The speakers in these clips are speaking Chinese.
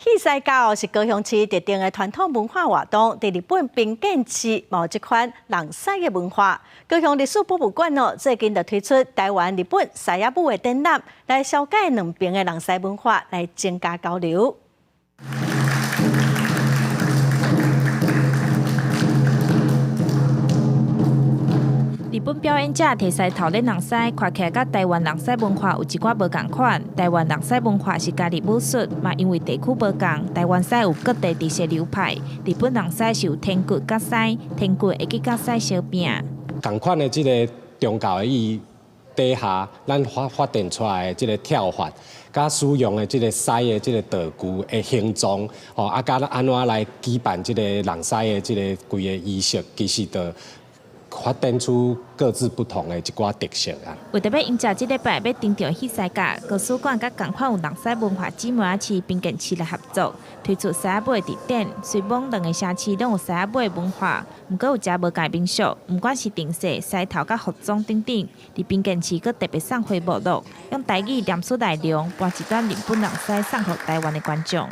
戏赛教是高雄市特定的传统文化活动，在日本平建市有这款人狮的文化。高雄历史博物馆最近就推出台湾、日本狮仔舞的展览，来了解两边的人狮文化，来增加交流。 日本表演者摕狮头咧人狮，看起来甲台湾人狮文化有一寡无共款。台湾人狮文化是家己武术，嘛因为地区无共，台湾狮有各地特色流派，日本人狮是有天骨甲狮，天骨会去甲狮相拼。共款的这个宗教的意义底下，咱发展出来的这个跳法，甲使用的这个狮的这个道具的形状，甲安怎来举办这个人狮的这个规个仪式，其实都 发展出各自不同的一寡特色啊！为着要迎接这礼拜要登场戏赛界，高史馆甲共款有人狮文化姊妹市滨建市来合作，推出狮仔舞的地点。虽往两个城市拢有狮仔舞的文化，毋过有遮无界民俗，毋管是定势、狮头甲服装等等，伫滨建市佫特别送回目录，用台语念出内容，播一段日本人狮送予台湾的观众。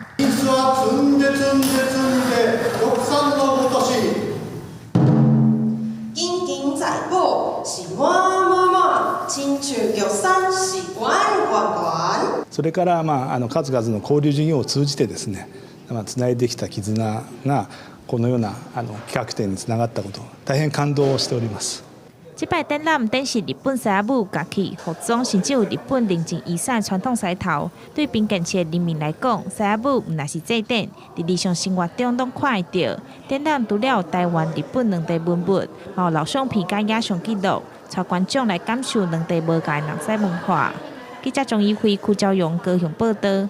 是我親像玉山是滾滾。それから数々の交流事業を通じてですね、つないできた絆がこのような企画展につながったこと、大変感動しております。 这摆展览毋但是日本狮仔舞、乐器、服装，甚至有日本宁静遗产传统狮头。对滨建市的人民来讲，狮仔舞毋但是祭典，伫日常生活中拢看得到。展览除了有台湾、日本两地文物，嘛有老相片甲影像记录，带观众来感受两地无共的人狮文化。记者钟义辉、邱昭勇高雄报道。